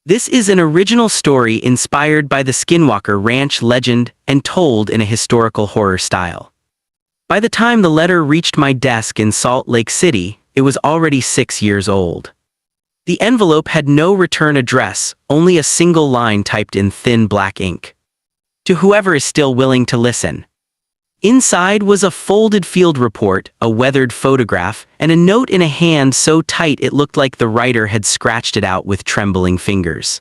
This is an original story inspired by the Skinwalker Ranch legend and told in a historical horror style. By the time the letter reached my desk in Salt Lake City, it was already 6 years old. The envelope had no return address, only a single line typed in thin black ink. To whoever is still willing to listen. Inside was a folded field report, a weathered photograph, and a note in a hand so tight it looked like the writer had scratched it out with trembling fingers.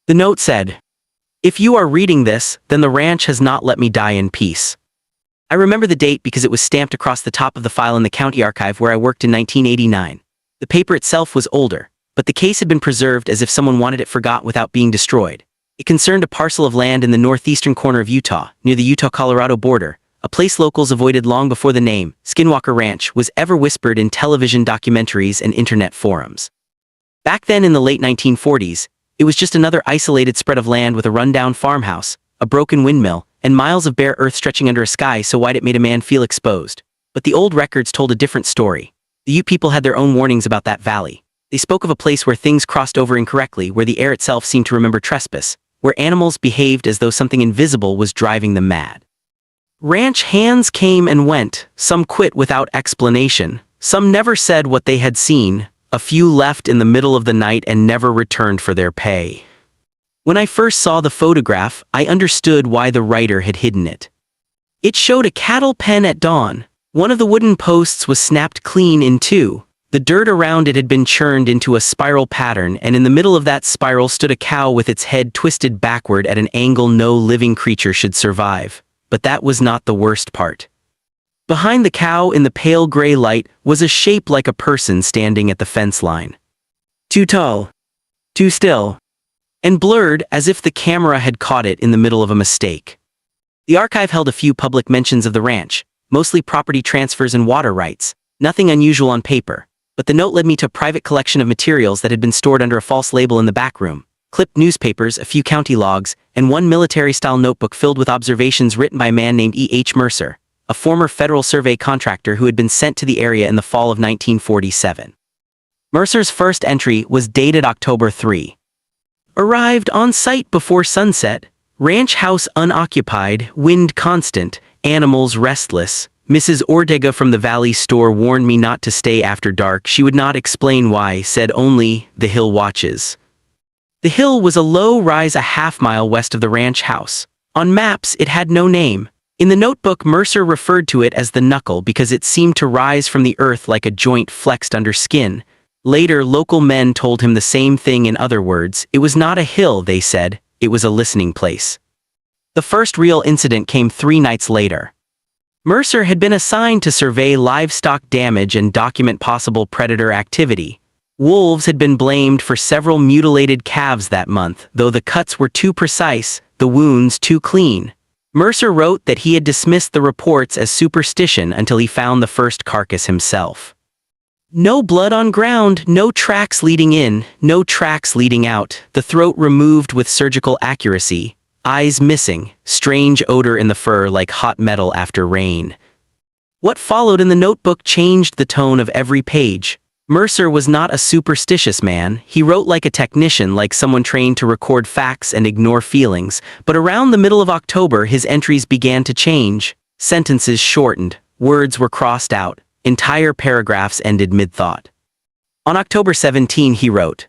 The note said, "If you are reading this, then the ranch has not let me die in peace." I remember the date because it was stamped across the top of the file in the county archive where I worked in 1989. The paper itself was older, but the case had been preserved as if someone wanted it forgot without being destroyed. It concerned a parcel of land in the northeastern corner of Utah, near the Utah-Colorado border, a place locals avoided long before the name, Skinwalker Ranch, was ever whispered in television documentaries and internet forums. Back then in the late 1940s, it was just another isolated spread of land with a rundown farmhouse, a broken windmill, and miles of bare earth stretching under a sky so wide it made a man feel exposed. But the old records told a different story. The Ute people had their own warnings about that valley. They spoke of a place where things crossed over incorrectly, where the air itself seemed to remember trespass, where animals behaved as though something invisible was driving them mad. Ranch hands came and went, some quit without explanation, some never said what they had seen, a few left in the middle of the night and never returned for their pay. When I first saw the photograph, I understood why the writer had hidden it. It showed a cattle pen at dawn. One of the wooden posts was snapped clean in two. The dirt around it had been churned into a spiral pattern, and in the middle of that spiral stood a cow with its head twisted backward at an angle no living creature should survive. But that was not the worst part. Behind the cow in the pale gray light was a shape like a person standing at the fence line. Too tall, too still, and blurred as if the camera had caught it in the middle of a mistake. The archive held a few public mentions of the ranch, mostly property transfers and water rights, nothing unusual on paper. But the note led me to a private collection of materials that had been stored under a false label in the back room. Clipped newspapers, a few county logs, and one military-style notebook filled with observations written by a man named E.H. Mercer, a former Federal Survey contractor who had been sent to the area in the fall of 1947. Mercer's first entry was dated October 3. Arrived on site before sunset, ranch house unoccupied, wind constant, animals restless. Mrs. Ortega from the Valley store warned me not to stay after dark. She would not explain why, said only, "The hill watches." The hill was a low rise a half-mile west of the ranch house. On maps, it had no name. In the notebook, Mercer referred to it as the knuckle because it seemed to rise from the earth like a joint flexed under skin. Later, local men told him the same thing in other words. It was not a hill, they said. It was a listening place. The first real incident came 3 nights later. Mercer had been assigned to survey livestock damage and document possible predator activity. Wolves had been blamed for several mutilated calves that month, though the cuts were too precise, the wounds too clean. Mercer wrote that he had dismissed the reports as superstition until he found the first carcass himself. No blood on ground, no tracks leading in, no tracks leading out, the throat removed with surgical accuracy. Eyes missing, strange odor in the fur like hot metal after rain. What followed in the notebook changed the tone of every page. Mercer was not a superstitious man. He wrote like a technician, like someone trained to record facts and ignore feelings. But around the middle of October, his entries began to change. Sentences shortened, words were crossed out, entire paragraphs ended mid-thought. On October 17, he wrote,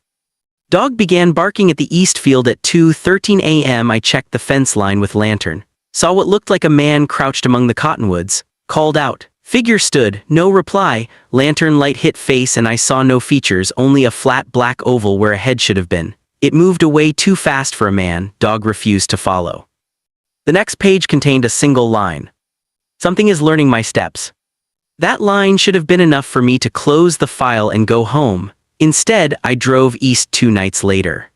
"Dog began barking at the east field at 2:13 a.m. I checked the fence line with lantern. Saw what looked like a man crouched among the cottonwoods. Called out. Figure stood, no reply. Lantern light hit face and I saw no features, only a flat black oval where a head should have been. It moved away too fast for a man. Dog refused to follow." The next page contained a single line. "Something is learning my steps." That line should have been enough for me to close the file and go home. Instead, I drove east 2 nights later.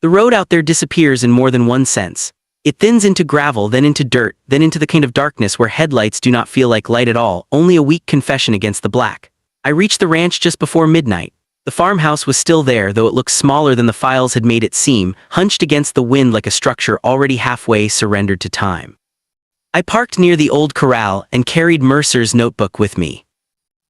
The road out there disappears in more than one sense. It thins into gravel, then into dirt, then into the kind of darkness where headlights do not feel like light at all, only a weak confession against the black. I reached the ranch just before midnight. The farmhouse was still there, though it looked smaller than the files had made it seem, hunched against the wind like a structure already halfway surrendered to time. I parked near the old corral and carried Mercer's notebook with me.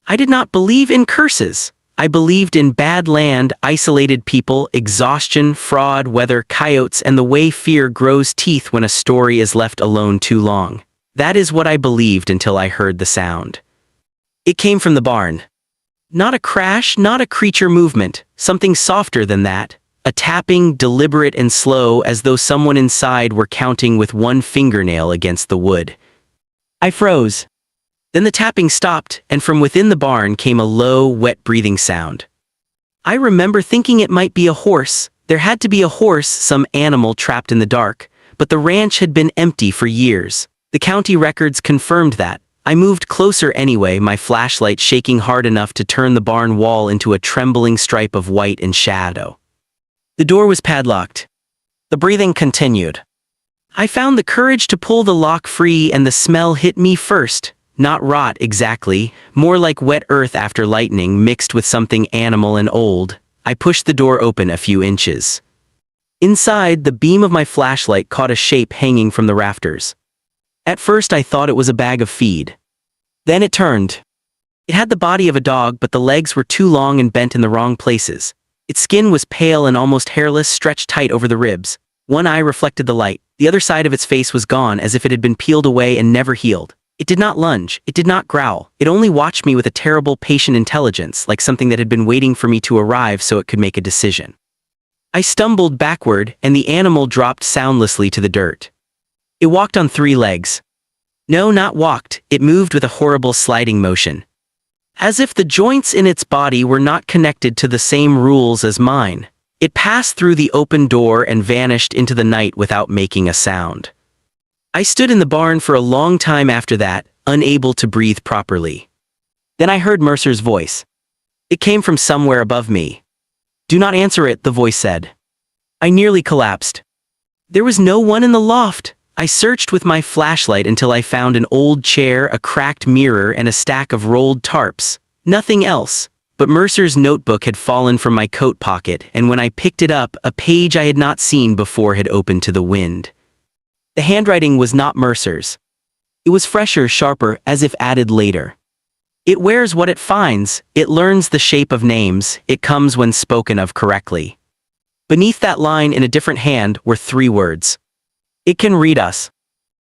I did not believe in curses. I believed in bad land, isolated people, exhaustion, fraud, weather, coyotes, and the way fear grows teeth when a story is left alone too long. That is what I believed until I heard the sound. It came from the barn. Not a crash, not a creature movement, something softer than that. A tapping, deliberate and slow, as though someone inside were counting with one fingernail against the wood. I froze. Then the tapping stopped, and from within the barn came a low, wet breathing sound. I remember thinking it might be a horse. There had to be a horse, some animal trapped in the dark, but the ranch had been empty for years. The county records confirmed that. I moved closer anyway, my flashlight shaking hard enough to turn the barn wall into a trembling stripe of white and shadow. The door was padlocked. The breathing continued. I found the courage to pull the lock free, and the smell hit me first. Not rot exactly, more like wet earth after lightning mixed with something animal and old. I pushed the door open a few inches. Inside, the beam of my flashlight caught a shape hanging from the rafters. At first I thought it was a bag of feed. Then it turned. It had the body of a dog, but the legs were too long and bent in the wrong places. Its skin was pale and almost hairless, stretched tight over the ribs. One eye reflected the light. The other side of its face was gone, as if it had been peeled away and never healed. It did not lunge. It did not growl. It only watched me with a terrible, patient intelligence, like something that had been waiting for me to arrive so it could make a decision. I stumbled backward, and the animal dropped soundlessly to the dirt. It walked on 3 legs. No, not walked. It moved with a horrible sliding motion. As if the joints in its body were not connected to the same rules as mine. It passed through the open door and vanished into the night without making a sound. I stood in the barn for a long time after that, unable to breathe properly. Then I heard Mercer's voice. It came from somewhere above me. "Do not answer it," the voice said. I nearly collapsed. There was no one in the loft. I searched with my flashlight until I found an old chair, a cracked mirror, and a stack of rolled tarps. Nothing else. But Mercer's notebook had fallen from my coat pocket, and when I picked it up, a page I had not seen before had opened to the wind. The handwriting was not Mercer's. It was fresher, sharper, as if added later. It wears what it finds, it learns the shape of names, it comes when spoken of correctly. Beneath that line in a different hand were 3 words. It can read us.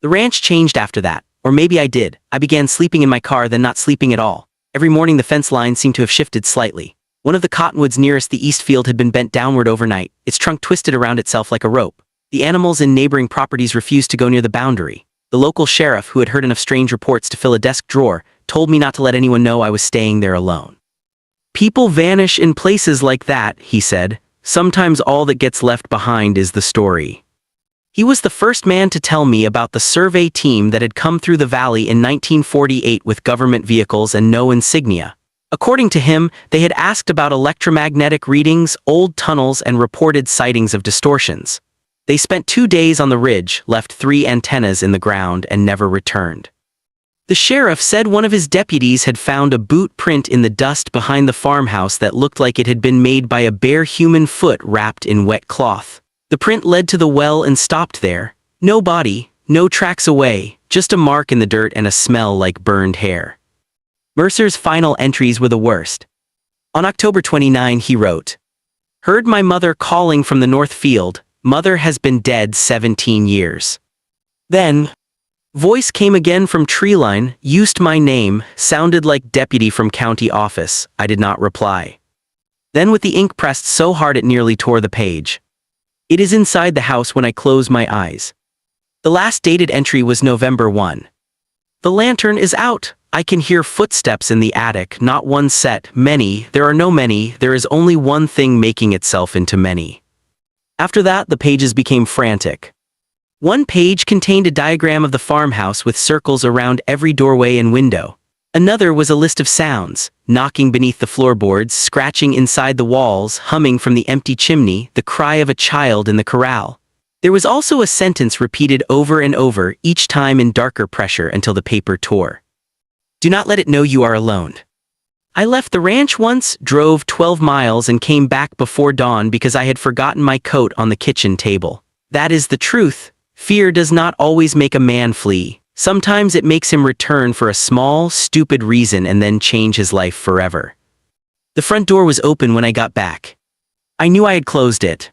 The ranch changed after that, or maybe I did. I began sleeping in my car, then not sleeping at all. Every morning the fence line seemed to have shifted slightly. One of the cottonwoods nearest the east field had been bent downward overnight, its trunk twisted around itself like a rope. The animals in neighboring properties refused to go near the boundary. The local sheriff, who had heard enough strange reports to fill a desk drawer, told me not to let anyone know I was staying there alone. "People vanish in places like that," he said. "Sometimes all that gets left behind is the story." He was the first man to tell me about the survey team that had come through the valley in 1948 with government vehicles and no insignia. According to him, they had asked about electromagnetic readings, old tunnels, and reported sightings of distortions. They spent 2 days on the ridge, left 3 antennas in the ground, and never returned. The sheriff said one of his deputies had found a boot print in the dust behind the farmhouse that looked like it had been made by a bare human foot wrapped in wet cloth. The print led to the well and stopped there. No body, no tracks away, just a mark in the dirt and a smell like burned hair. Mercer's final entries were the worst. On October 29, he wrote, "Heard my mother calling from the north field. Mother has been dead 17 years. Then, voice came again from treeline, used my name, sounded like deputy from county office. I did not reply. Then with the ink pressed so hard it nearly tore the page. It is inside the house when I close my eyes." The last dated entry was November 1. "The lantern is out. I can hear footsteps in the attic, not one set, many, there are no many, there is only one thing making itself into many." After that, the pages became frantic. One page contained a diagram of the farmhouse with circles around every doorway and window. Another was a list of sounds, knocking beneath the floorboards, scratching inside the walls, humming from the empty chimney, the cry of a child in the corral. There was also a sentence repeated over and over, each time in darker pressure until the paper tore. "Do not let it know you are alone. I left the ranch once, drove 12 miles and came back before dawn because I had forgotten my coat on the kitchen table. That is the truth. Fear does not always make a man flee. Sometimes it makes him return for a small, stupid reason and then change his life forever." The front door was open when I got back. I knew I had closed it.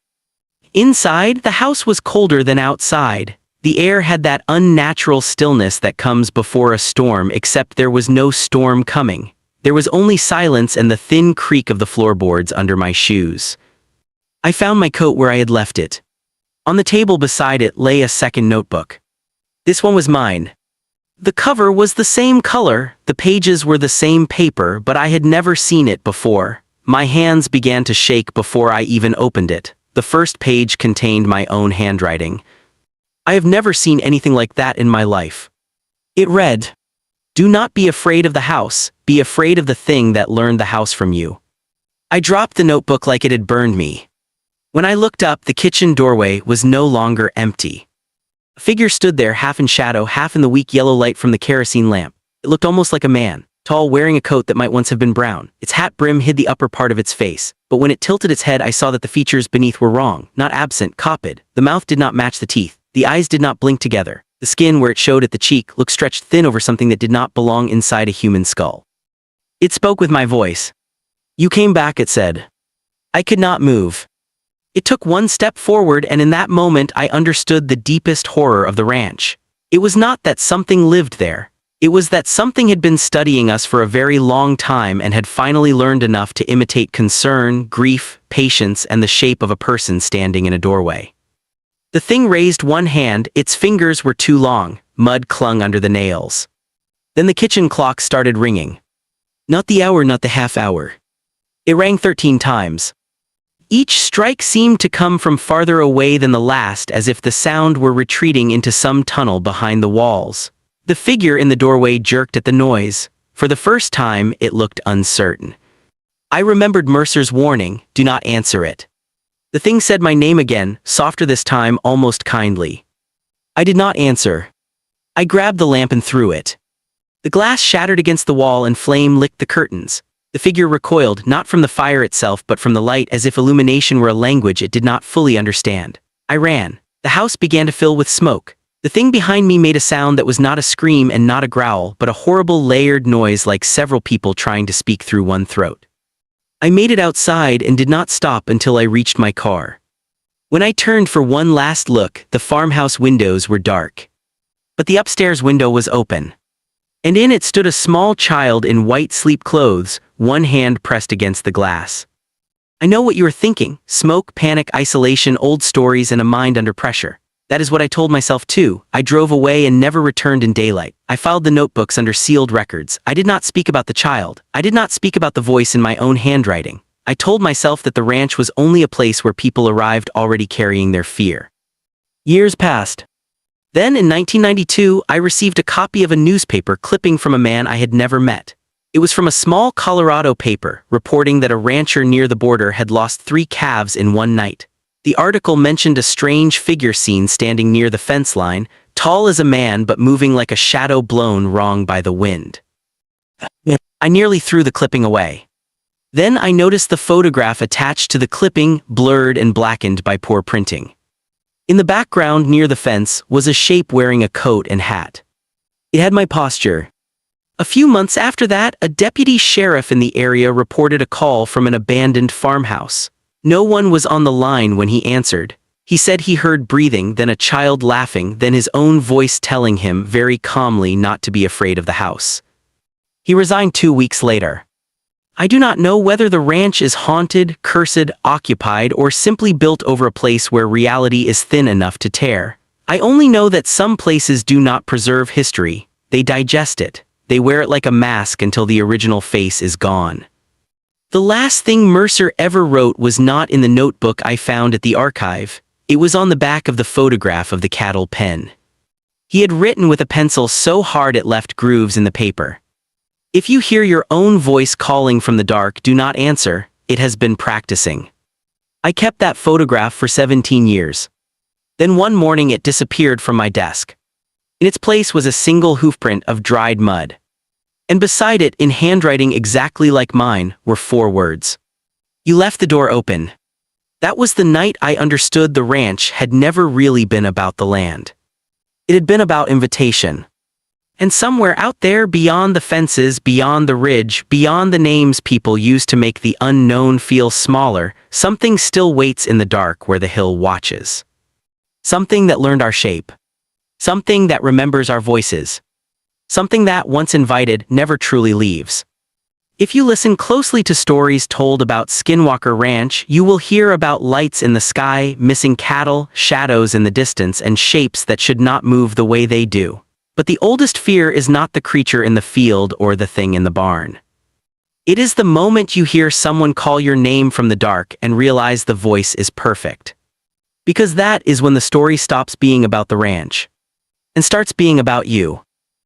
Inside, the house was colder than outside. The air had that unnatural stillness that comes before a storm, except there was no storm coming. There was only silence and the thin creak of the floorboards under my shoes. I found my coat where I had left it. On the table beside it lay a second notebook. This one was mine. The cover was the same color, the pages were the same paper, but I had never seen it before. My hands began to shake before I even opened it. The first page contained my own handwriting. I have never seen anything like that in my life. It read, "Do not be afraid of the house, be afraid of the thing that learned the house from you." I dropped the notebook like it had burned me. When I looked up, the kitchen doorway was no longer empty. A figure stood there, half in shadow, half in the weak yellow light from the kerosene lamp. It looked almost like a man, tall, wearing a coat that might once have been brown. Its hat brim hid the upper part of its face, but when it tilted its head I saw that the features beneath were wrong, not absent, copied. The mouth did not match the teeth. The eyes did not blink together. The skin, where it showed at the cheek, looked stretched thin over something that did not belong inside a human skull. It spoke with my voice. "You came back," it said. I could not move. It took one step forward, and in that moment I understood the deepest horror of the ranch. It was not that something lived there. It was that something had been studying us for a very long time and had finally learned enough to imitate concern, grief, patience, and the shape of a person standing in a doorway. The thing raised one hand, its fingers were too long, mud clung under the nails. Then the kitchen clock started ringing. Not the hour, not the half hour. It rang 13 times. Each strike seemed to come from farther away than the last, as if the sound were retreating into some tunnel behind the walls. The figure in the doorway jerked at the noise. For the first time, it looked uncertain. I remembered Mercer's warning, "Do not answer it." The thing said my name again, softer this time, almost kindly. I did not answer. I grabbed the lamp and threw it. The glass shattered against the wall and flame licked the curtains. The figure recoiled, not from the fire itself but from the light, as if illumination were a language it did not fully understand. I ran. The house began to fill with smoke. The thing behind me made a sound that was not a scream and not a growl, but a horrible layered noise like several people trying to speak through one throat. I made it outside and did not stop until I reached my car. When I turned for one last look, the farmhouse windows were dark. But the upstairs window was open. And in it stood a small child in white sleep clothes, one hand pressed against the glass. I know what you are thinking: smoke, panic, isolation, old stories, and a mind under pressure. That is what I told myself too. I drove away and never returned in daylight. I filed the notebooks under sealed records. I did not speak about the child. I did not speak about the voice in my own handwriting. I told myself that the ranch was only a place where people arrived already carrying their fear. Years passed. Then, in 1992, I received a copy of a newspaper clipping from a man I had never met. It was from a small Colorado paper, reporting that a rancher near the border had lost 3 calves in one night. The article mentioned a strange figure seen standing near the fence line, tall as a man but moving like a shadow blown wrong by the wind. I nearly threw the clipping away. Then I noticed the photograph attached to the clipping, blurred and blackened by poor printing. In the background near the fence was a shape wearing a coat and hat. It had my posture. A few months after that, a deputy sheriff in the area reported a call from an abandoned farmhouse. No one was on the line when he answered. He said he heard breathing, then a child laughing, then his own voice telling him very calmly not to be afraid of the house. He resigned 2 weeks later. I do not know whether the ranch is haunted, cursed, occupied, or simply built over a place where reality is thin enough to tear. I only know that some places do not preserve history. They digest it. They wear it like a mask until the original face is gone. The last thing Mercer ever wrote was not in the notebook I found at the archive. It was on the back of the photograph of the cattle pen. He had written with a pencil so hard it left grooves in the paper. If you hear your own voice calling from the dark, do not answer. It has been practicing. I kept that photograph for 17 years. Then one morning it disappeared from my desk. In its place was a single hoofprint of dried mud. And beside it, in handwriting exactly like mine, were 4 words. You left the door open. That was the night I understood the ranch had never really been about the land. It had been about invitation. And somewhere out there, beyond the fences, beyond the ridge, beyond the names people use to make the unknown feel smaller, something still waits in the dark where the hill watches. Something that learned our shape. Something that remembers our voices. Something that, once invited, never truly leaves. If you listen closely to stories told about Skinwalker Ranch, you will hear about lights in the sky, missing cattle, shadows in the distance, and shapes that should not move the way they do. But the oldest fear is not the creature in the field or the thing in the barn. It is the moment you hear someone call your name from the dark and realize the voice is perfect. Because that is when the story stops being about the ranch and starts being about you.